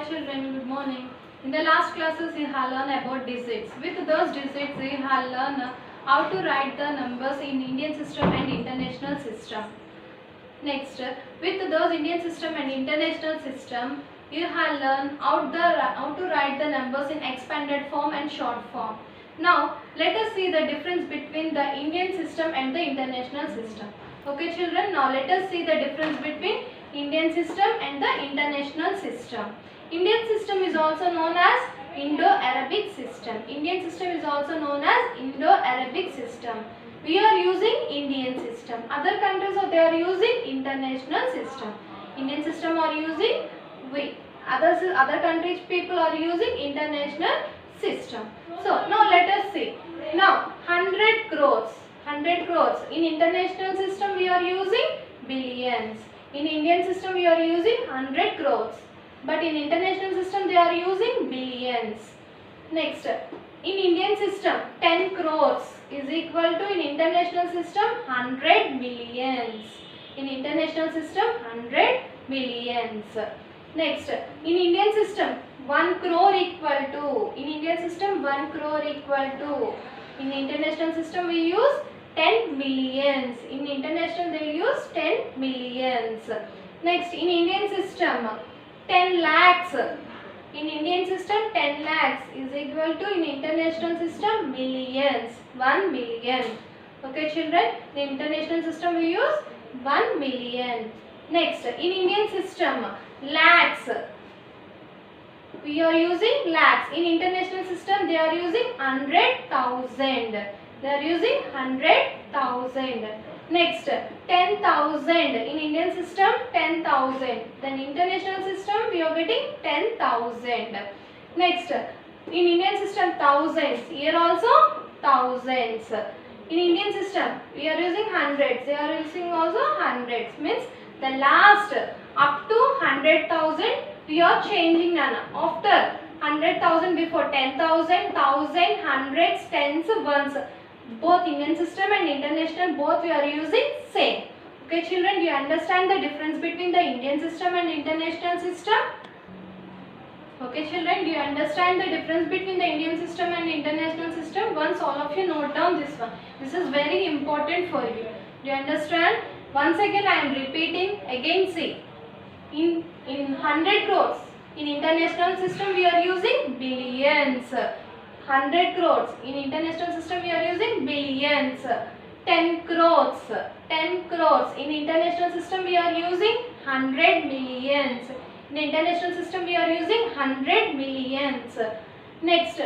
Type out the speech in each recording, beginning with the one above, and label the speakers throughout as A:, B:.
A: children, good morning. In the last classes we have learned about digits. With those digits we have learned how to write the numbers in Indian system and international system. Next, with those Indian system and international system, you have learned how to write the numbers in expanded form and short form. Now, let us see the difference between the Indian system and the international system. Okay children, now let us see the difference between Indian system and the international system. Indian system is also known as Indo-Arabic system. Indian system is also known as Indo-Arabic system. We are using Indian system. Other countries they are using international system. Indian system are using we. Other countries people are using international system. So now let us see. Now 100 crores. 100 crores. In international system we are using billions. In Indian system we are using 100 crores. But in international system they are using billions. Next, in Indian system 10 crores is equal to in international system 100 millions. In international system 100 millions. Next, in Indian system 1 crore equal to. In Indian system 1 crore equal to. In international system we use 10 millions. In international they use 10 millions. Next, in Indian system 10 lakhs. In Indian system 10 lakhs is equal to in international system millions. 1 million. Okay children, in international system we use 1 million. Next, in Indian system lakhs. We are using lakhs. In international system they are using 100,000. They are using 100,000. Next, 10,000. In Indian system 10,000. Then international system we are getting 10,000. Next, in Indian system thousands. Here also thousands. In Indian system we are using hundreds. They are using also hundreds. Means the last up to 100,000 we are changing none. After 100,000 before 10,000, 1,000, hundreds, tens, ones. Both Indian system and international both we are using same. Okay children, do you understand the difference between the Indian system and international system? Okay children, do you understand the difference between the Indian system and international system? Once all of you note down this one. This is very important for you. Do you understand? Once again I am repeating. Again see. In 100 crores. In international system we are using billions. 100 crores. In international system we are using billions. 10 crores. 10 crores. In international system we are using 100 millions. In international system we are using 100 millions. Next,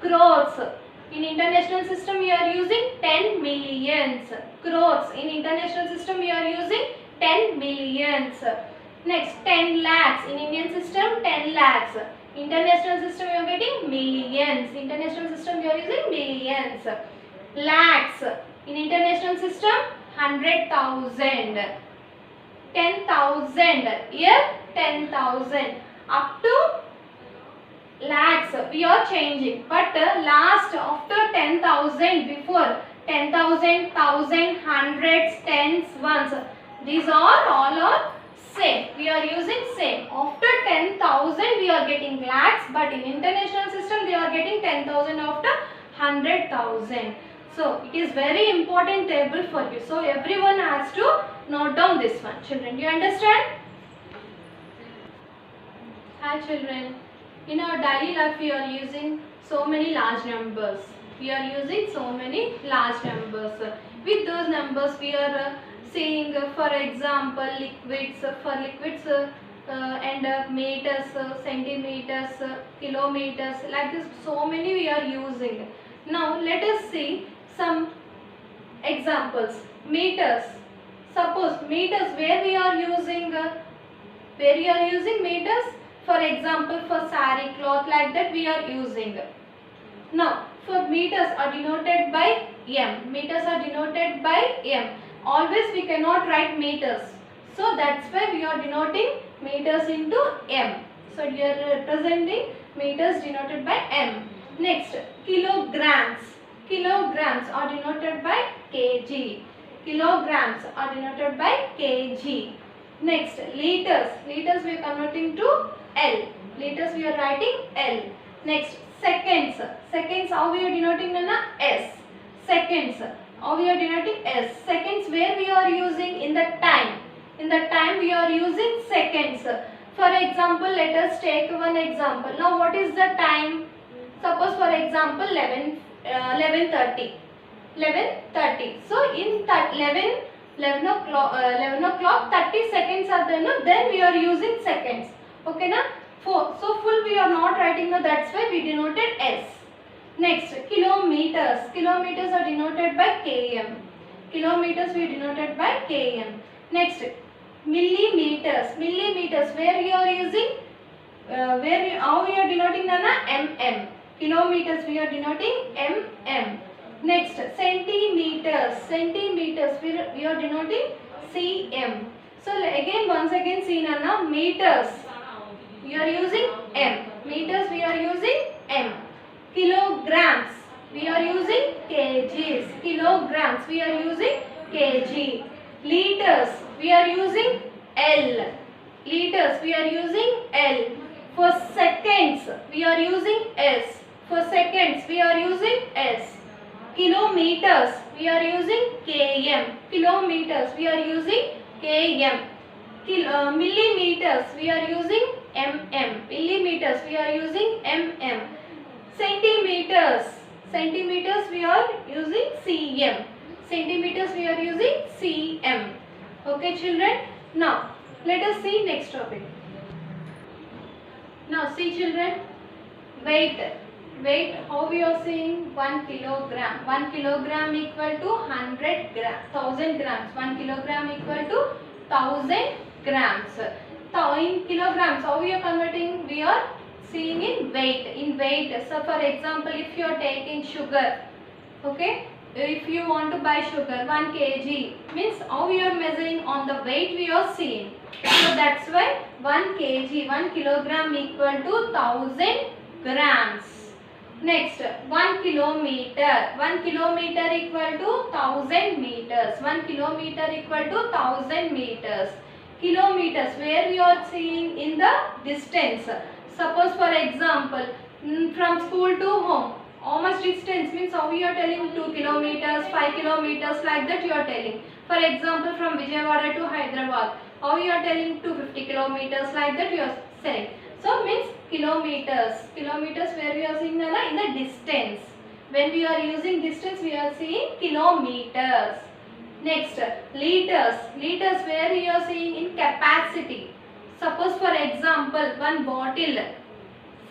A: crores. In international system we are using 10 millions. Crores. In international system we are using 10 millions. Next, 10 lakhs. In Indian system 10 lakhs. International system you are getting millions. International system you are using millions. Lakhs. In international system 100,000. 10,000. Here 10,000. Up to lakhs we are changing. But last after 10,000 before 10,000, 1,000, hundreds, tens, ones. These are all are same. We are using same. After 10,000 we are getting lakhs, but in international system they are getting 10,000 after 100,000. So it is very important table for you. So everyone has to note down this one. Children, do you understand? Hi children. In our daily life we are using so many large numbers. We are using so many large numbers. With those numbers we are seeing for example liquids, for liquids and meters, centimeters, kilometers, like this so many we are using. Now let us see some examples. Meters. Suppose meters, where we are using meters? For example, for sari cloth, like that we are using. Now for meters are denoted by M. Meters are denoted by M. Always we cannot write meters. So that's why we are denoting meters into M. So we are representing meters denoted by M. Next, kilograms. Kilograms are denoted by kg. Kilograms are denoted by kg. Next, liters. Liters we are converting to L. Liters we are writing L. Next, seconds. Seconds, how we are denoting na? S. Seconds, how we are denoting S. Seconds, where we are using? In the time. In the time we are using seconds. For example, let us take one example. Now, what is the time? Suppose for example 11:30. 11:30. So in 11 o'clock 30 seconds are there. No? Then we are using seconds. Okay na? So full we are not writing. No? That's why we denoted S. Next, kilometers. Kilometers are denoted by km. Kilometers we denoted by km. Next, millimeters. Millimeters, where you are using? How we are denoting na? mm. Kilometers we are denoting mm. Next, centimeters. Centimeters we are denoting cm. So again, once again see na, meters we are using m. Meters we are using m. Kilograms we are using kgs. Kilograms we are using kg. Liters we are using L. Liters we are using L. For seconds we are using S. For seconds we are using S. Kilometers we are using km. Kilometers we are using km. Millimeters we are using mm. Millimeters we are using mm. Centimeters. Centimeters we are using cm. Centimeters we are using cm. Okay children. Now let us see next topic. Now see children, weight. Weight, how we are saying? 1 kilogram. 1 kilogram equal to 100 grams. 1000 grams. 1 kilogram equal to 1000 grams. In kilograms, how we are converting? We are seeing in weight. In weight. So for example, if you are taking sugar, okay, if you want to buy sugar 1 kg, means how we are measuring? On the weight we are seeing. So that's why 1 kg, 1 kilogram equal to 1000 grams. Next, 1 kilometer. 1 kilometer equal to 1000 meters. 1 kilometer equal to 1000 meters. Kilometers, where we are seeing? In the distance. Suppose for example, from school to home, how much distance? Means how we are telling? 2 kilometers, 5 kilometers, like that you are telling. For example, from Vijayawada to Hyderabad, how you are telling? 250 kilometers, like that you are saying. So means kilometers. Kilometers, where we are seeing na? In the distance. When we are using distance, we are seeing kilometers. Next, liters. Liters, where we are seeing? In capacity. Suppose for example, one bottle.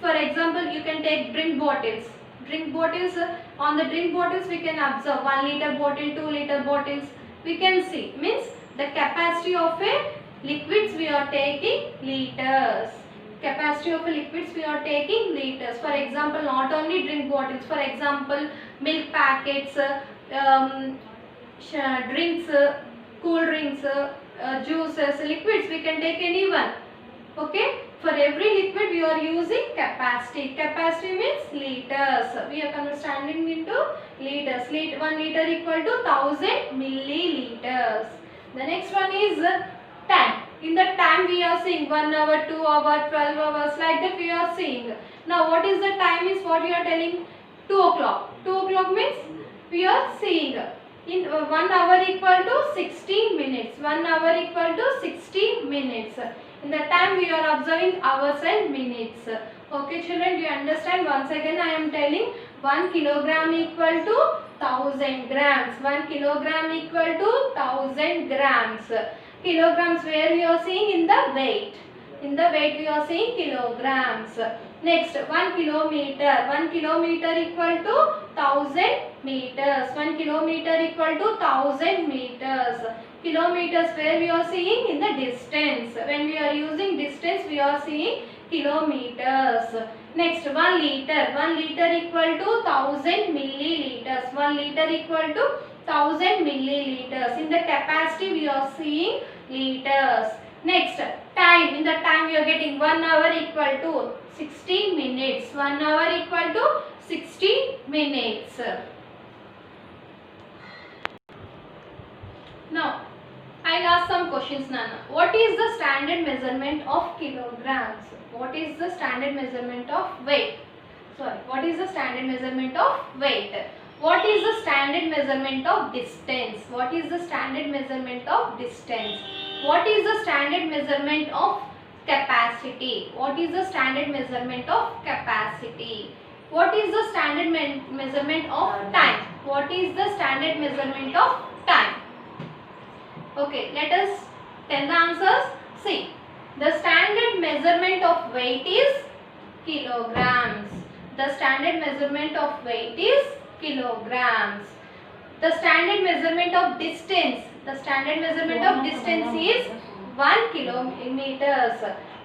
A: For example, you can take drink bottles. Drink bottles, on the drink bottles we can observe 1 liter bottle, 2 liter bottles. We can see. Means the capacity of a liquids we are taking liters. Capacity of liquids we are taking liters. For example, not only drink bottles. For example, milk packets, drinks, cool drinks, juices, liquids, we can take any one. Okay. For every liquid we are using capacity. Capacity means liters. We are understanding into liters. 1 liter equal to 1000 milliliters. The next one is time. In the time we are seeing 1 hour, 2 hour, 12 hours, like that we are seeing. Now what is the time? Is what we are telling? 2 o'clock. 2 o'clock means we are seeing. In 1 hour equal to 60 minutes. 1 hour equal to 60 minutes. In the time we are observing hours and minutes. Okay children, do you understand? Once again I am telling 1 kilogram equal to 1000 grams. 1 kilogram equal to 1000 grams. Kilograms, where we are seeing? In the weight. In the weight we are seeing kilograms. Next, 1 kilometer. 1 kilometer equal to 1000 meters. 1 kilometer equal to 1000 meters. Kilometers, where we are seeing? In the distance. When we are using distance, we are seeing kilometers. Next, 1 liter. 1 liter equal to 1000 milliliters. 1 liter equal to 1000 milliliters. In the capacity, we are seeing liters. Next, time. In the time, we are getting 1 hour equal to 60 minutes. 1 hour equal to 60 minutes. Now, I'll ask some questions, Nana. What is the standard measurement of kilograms? What is the standard measurement of weight? Sorry, what is the standard measurement of weight? What is the standard measurement of distance? What is the standard measurement of distance? What is the standard measurement of capacity? What is the standard measurement of capacity? What is the standard measurement of time? What is the standard measurement of time? Okay, let us tell the answers. See, the standard measurement of weight is kilograms. The standard measurement of weight is kilograms. The standard measurement of distance. The standard measurement of distance is 1 kilometers.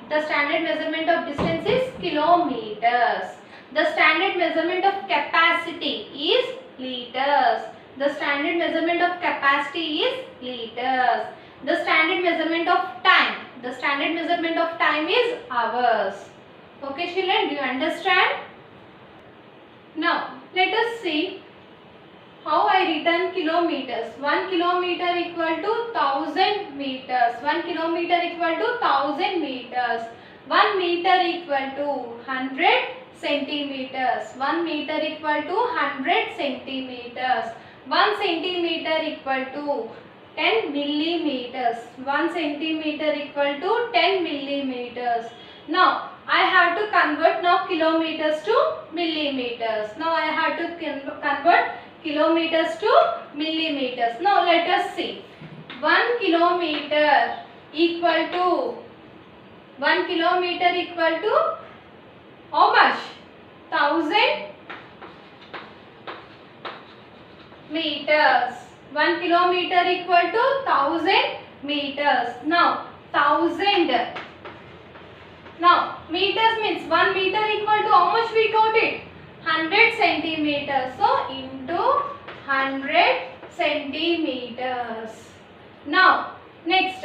A: The standard measurement of distance is kilometers. The standard measurement of capacity is liters. The standard measurement of capacity is liters. The standard measurement of time. The standard measurement of time is hours. Okay, children, do you understand? Now, let us see how I written kilometers. 1 kilometer equal to 1000 meters. 1 kilometer equal to 1000 meters. 1 meter equal to 100 centimeters. 1 meter equal to 100 centimeters. 1 centimeter equal to 10 millimeters. 1 centimeter equal to 10 millimeters. Now, I have to convert now kilometers to millimeters. Now, I have to convert kilometers to millimeters. Now, let us see. 1 kilometer equal to how much? 1000 meters. 1 kilometer equal to 1000 meters. Now, 1000. Now, meters means 1 meter equal to how much we got it? 100 centimeters. So, into 100 centimeters. Now, next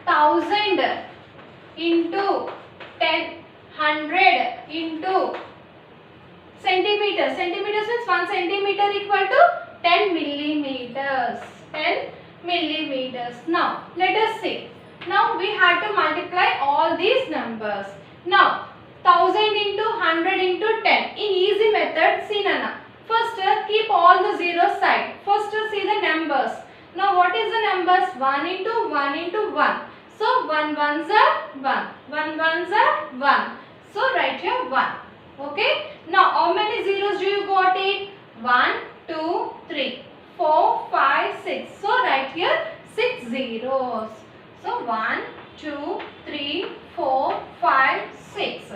A: 1000 into 100 into centimeters. Centimeters means 1 centimeter equal to 10 millimeters. 10 millimeters. Now, let us see. Now, we have to multiply all these numbers. Now, 1000 into 100 into 10. In easy method, see Nana. First, keep all the zeros side. First, see the numbers. Now, what is the numbers? 1 into 1 into 1. So, 1 ones are 1. 1 ones are 1. So, write here 1. Okay. Now, how many zeros do you got it? 1, 2, 3, 4, 5, 6. So, write here 6 zeros. So, 1, 2, 3, 4, 5, 6.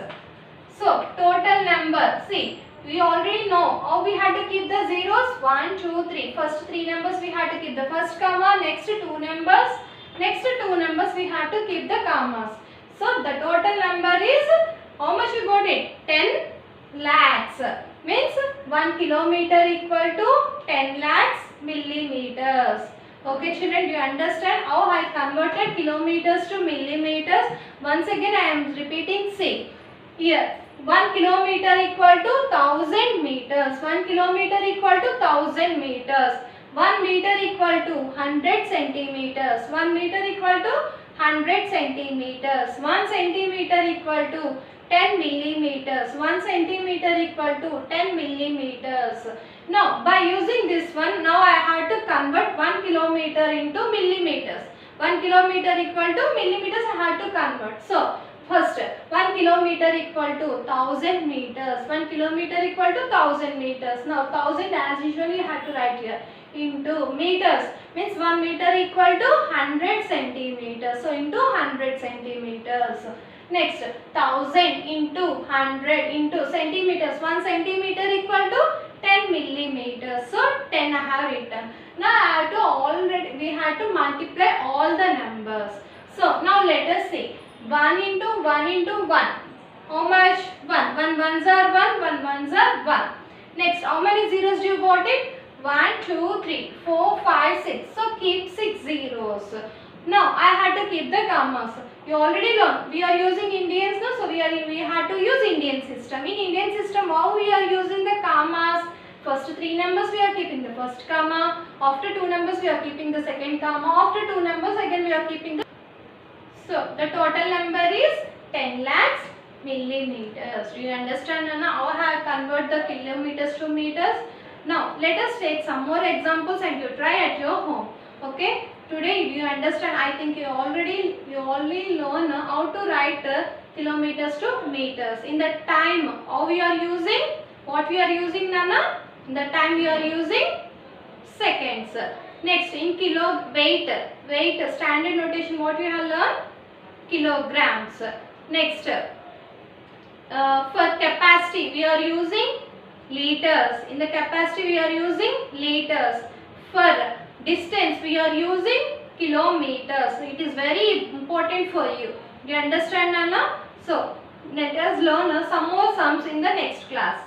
A: So, total number. See, we already know how we had to keep the zeros. 1, 2, 3. First 3 numbers we had to keep the first comma. Next 2 numbers. Next 2 numbers we have to keep the commas. So, the total number is, how much you got it? 10 lakhs. Means 1 kilometer equal to 10 lakhs millimeters. Okay children, do you understand how I converted kilometers to millimeters? Once again I am repeating. See, here 1 kilometer equal to 1000 meters. 1 kilometer equal to 1000 meters. 1 meter equal to 100 centimeters. 1 meter equal to 100 centimeters. 1 centimeter equal to 10 millimeters. 1 centimeter equal to 10 millimeters. Now, by using this one, now I have to convert 1 kilometer into millimeters. 1 kilometer equal to millimeters I have to convert. So, first 1 kilometer equal to 1000 meters. 1 kilometer equal to 1000 meters. Now, 1000 as usually you have to write here. Into meters means 1 meter equal to 100 centimeters. So, into 100 centimeters. Next, 1000 into 100 into centimeters. 1 centimeter equal to 10 millimeters. So, 10 I have written. Now, I have to we have to multiply all the numbers. So, now let us see. 1 into 1 into 1. How much? 1. 1 ones are 1. 1 ones are 1. Next, how many zeros do you got it? 1, 2, 3, 4, 5, 6. So, keep 6 zeros. Now, I had to keep the commas. You already learned. We are using Indians now. So, we had to use Indian system. In Indian system, how we are using the commas? First three numbers we are keeping the first comma. After two numbers we are keeping the second comma. After two numbers again we are keeping the. So the total number is 10 lakhs millimeters. Do you understand now how I have convert the kilometers to meters? Now let us take some more examples and you try at your home. Okay. Today you understand. I think you already learn how to write kilometers to meters. In the time how we are using, what we are using Nana? In the time we are using seconds. Next in kilo weight standard notation what we have learned? Kilograms. Next for capacity we are using liters. In the capacity we are using liters. For distance we are using kilometers. It is very important for you. Do you understand Nana? So let us learn some more sums in the next class.